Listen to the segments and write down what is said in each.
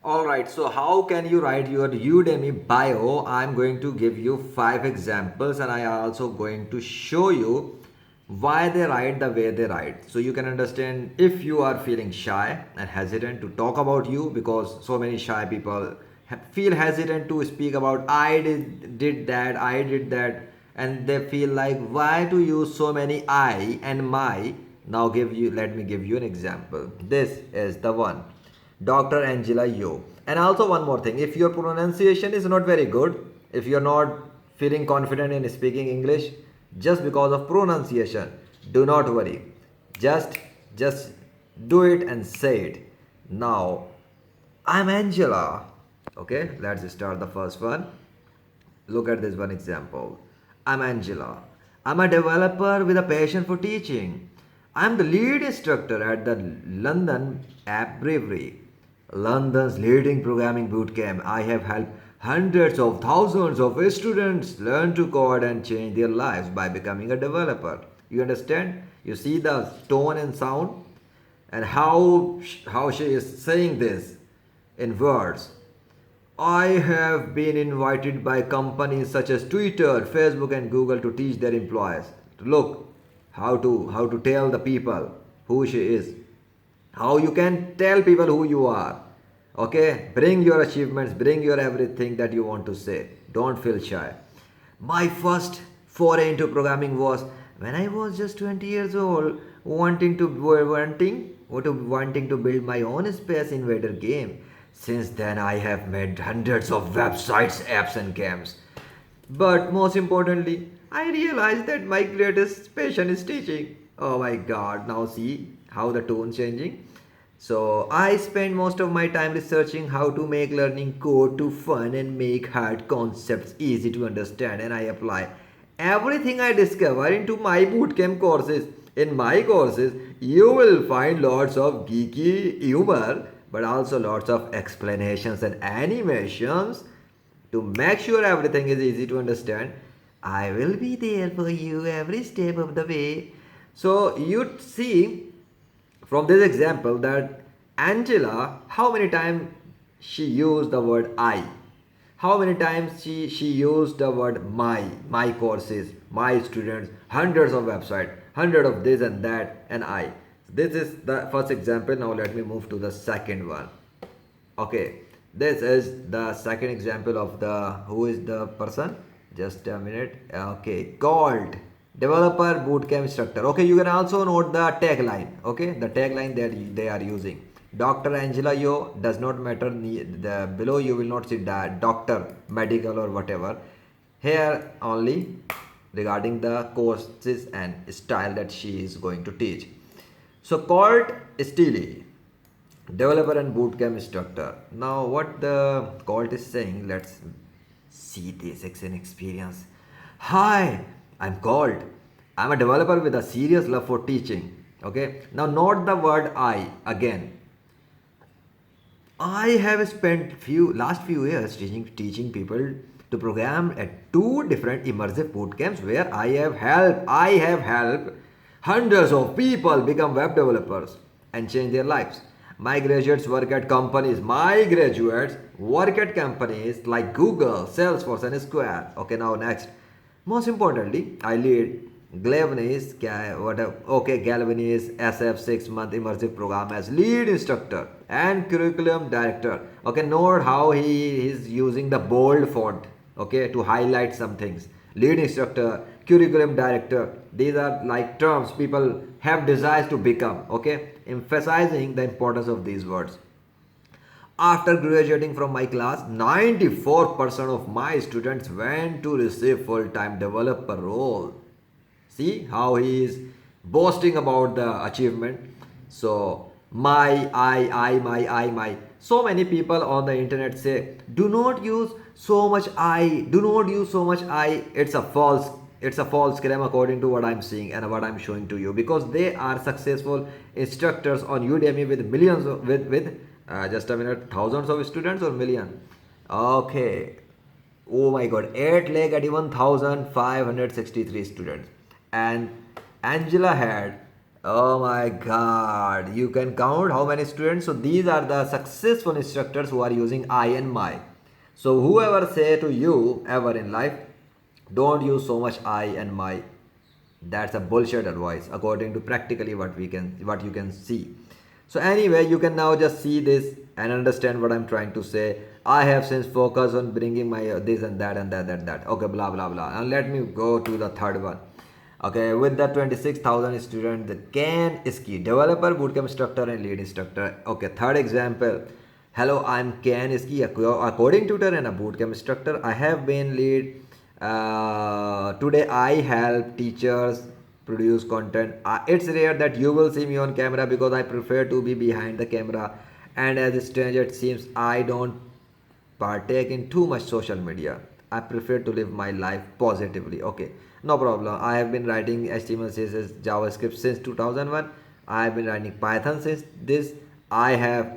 Alright, so how can you write your Udemy bio? I'm going to give you 5 examples and I am also going to show you why they write the way they write. So you can understand if you are feeling shy and hesitant to talk about you, because so many shy people feel hesitant to speak about did that, I did that, and they feel like why to use so many I and my. Now let me give you an example. This is the one. Dr. Angela Yo. And also one more thing, if your pronunciation is not very good, if you're not feeling confident in speaking English just because of pronunciation, do not worry. Just do it and say it. Now, I'm Angela. Okay, let's start the first one. Look at this one example. I'm Angela. I'm a developer with a passion for teaching. I'm the lead instructor at the London App Bravery, London's leading programming bootcamp. I have helped hundreds of thousands of students learn to code and change their lives by becoming a developer. You understand? You see the tone and sound and how she is saying this in words. I have been invited by companies such as Twitter, Facebook and Google to teach their employees. Look, how to tell the people who she is. How you can tell people who you are. Okay, bring your achievements, bring your everything that you want to say. Don't feel shy. My first foray into programming was when I was just 20 years old, wanting to build my own Space Invader game. Since then, I have made hundreds of websites, apps, and games. But most importantly, I realized that my greatest passion is teaching. Oh my god, now see how the tone changing. So I spend most of my time researching how to make learning code to fun and make hard concepts easy to understand, and I apply everything I discover into my bootcamp courses. In my courses, you will find lots of geeky humor, but also lots of explanations and animations to make sure everything is easy to understand. I will be there for you every step of the way. So you see from this example that Angela, how many times she used the word I? How many times she used the word my courses, my students, hundreds of websites, hundred of this and that, and I. This is the first example. Now let me move to the second one. Okay, this is the second example of who is the person? Just a minute. Okay, called developer bootcamp instructor. Okay, you can also note the tagline. Okay, the tagline that they are using. Dr. Angela Yo does not matter. Below you will not see that doctor, medical or whatever. Here only regarding the courses and style that she is going to teach. So 𝘗𝘳𝘠𝘮𝘰, developer and bootcamp instructor. Now what the 𝘗𝘳 is saying, let's see this experience. Hi, I'm 𝘗𝘳𝘓. I'm a developer with a serious love for teaching. Okay, now note the word I again. I have spent last few years teaching people to program at 2 different immersive bootcamps where I have helped hundreds of people become web developers and change their lives. My graduates work at companies. like Google, Salesforce and Square. Okay, now next. Most importantly, I lead Galvani's SF 6-month immersive program as lead instructor and curriculum director. Okay, note how he is using the bold font, okay, to highlight some things. Lead instructor, curriculum director, these are like terms people have desires to become, okay, emphasizing the importance of these words. After graduating from my class, 94% of my students went to receive full-time developer role. See how he is boasting about the achievement. So my. So many people on the internet say, do not use so much I. It's a false claim according to what I'm seeing and what I'm showing to you, because they are successful instructors on Udemy with millions of, just a minute, thousands of students or million. Okay. Oh my god, 8,81,563 students. And Angela had Oh my god, you can count how many students. So these are the successful instructors who are using I and my. So whoever say to you ever in life, don't use so much I and my, that's a bullshit advice according to practically what you can see. So anyway, you can now just see this and understand what I'm trying to say. I have since focused on bringing my this and that and that and that. Okay, blah blah blah. And let me go to the third one. Okay, with the 26,000 students, the 𝘗𝘳𝘰𝘮𝘮𝘢𝘶, developer, bootcamp instructor and lead instructor. Okay, third example. Hello, I'm 𝘗𝘳𝘰𝘮𝘮𝘢𝘶, a coding tutor and a bootcamp instructor. I have been lead. Today I help teachers produce content. It's rare that you will see me on camera because I prefer to be behind the camera, and as a stranger it seems I don't partake in too much social media. I prefer to live my life positively. Okay, no problem. I have been writing HTML, CSS, JavaScript since 2001. I have been writing Python since this. I have.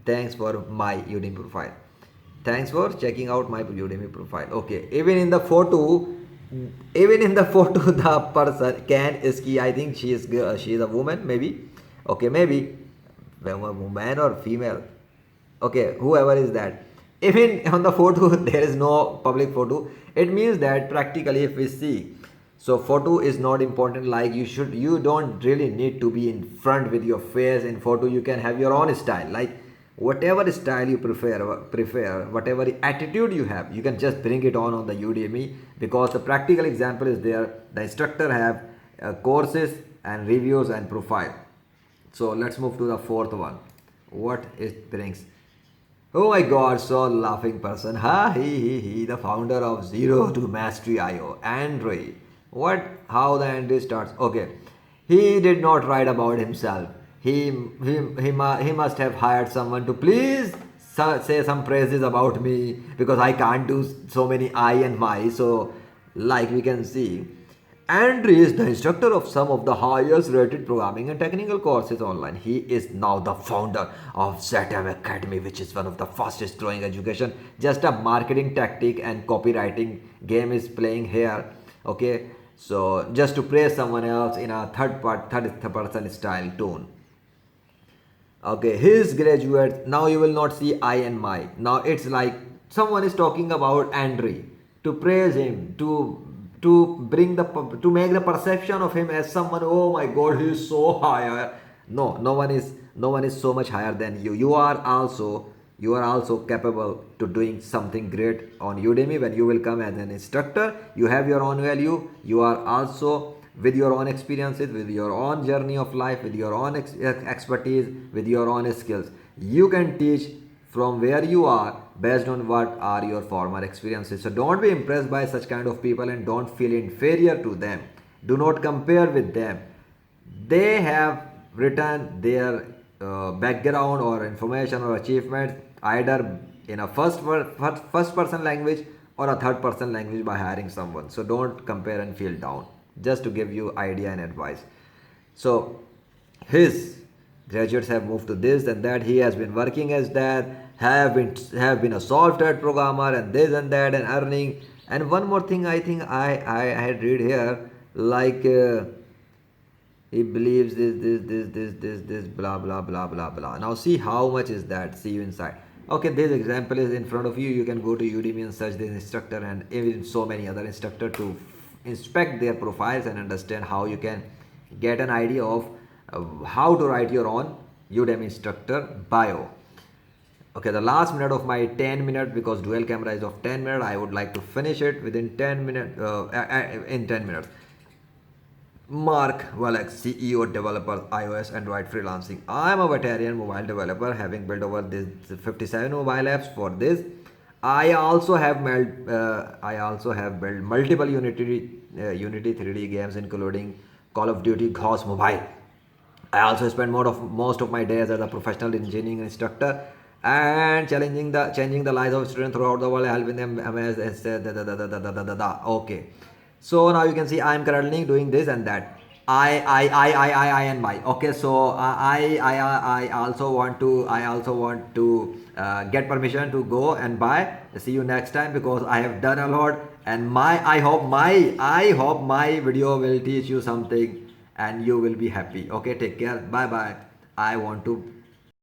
Thanks for my Udemy profile. Thanks for checking out my Udemy profile. Okay, even in the photo, the person 𝘗𝘳𝘰𝘮𝘮𝘢𝘶, I think she is a woman, maybe. Okay, maybe a woman or female. Okay, whoever is that. Even on the photo there is no public photo. It means that practically if we see, so photo is not important. Like you don't really need to be in front with your face in photo. You can have your own style, like whatever style you prefer, whatever attitude you have, you can just bring it on the Udemy, because the practical example is there. The instructor have courses and reviews and profile. So let's move to the fourth one. What it brings. Oh my god, so laughing person. Ha he, the founder of Zero to Mastery IO, Andre. What? How the Andre starts? Okay, he did not write about himself. He must have hired someone to please say some praises about me, because I can't do so many I and my. So like we can see, Andre is the instructor of some of the highest rated programming and technical courses online. He is now the founder of 𝘚𝘚𝘩 Academy, which is one of the fastest growing education. Just a marketing tactic and copywriting game is playing here. Okay, so just to praise someone else in a third person style tone. Okay, his graduates. Now you will not see I and my. Now it's like someone is talking about Andre to praise him, to make the perception of him as someone. Oh my god, he is so higher. No one is so much higher than you. You are also capable to doing something great on Udemy. When you will come as an instructor, you have your own value. You are also with your own experiences, with your own journey of life, with your own expertise, with your own skills. You can teach from where you are based on what are your former experiences. So don't be impressed by such kind of people and don't feel inferior to them. Do not compare with them. They have written their background or information or achievements either in a first person language or a third person language by hiring someone. So don't compare and feel down. Just to give you idea and advice. So his graduates have moved to this and that. He has been working as that, have been a software programmer and this and that and earning. And one more thing, I think I had read here, like he believes this blah blah blah blah blah. Now see how much is that. See you inside. Okay, this example is in front of you. You can go to Udemy and search this instructor and even so many other instructor to inspect their profiles and understand how you can get an idea of how to write your own Udemy instructor bio. Okay, the last minute of my 10 minutes, because dual camera is of 10 minutes, I would like to finish it within 10 minutes. In 10 minutes. Mark Wallace, CEO, developer, iOS, Android freelancing. I am a veteran mobile developer, having built over this 57 mobile apps for this. I also have built multiple Unity 3D games, including Call of Duty, Ghost Mobile. I also spend most of my days as a professional engineering instructor and changing the lives of students throughout the world, helping them. Okay, so now you can see I am currently doing this and that. I and my. Okay, so I also want to get permission to go and buy. See you next time, because I have done a lot And I hope my video will teach you something and you will be happy. Okay, take care. Bye bye. I want to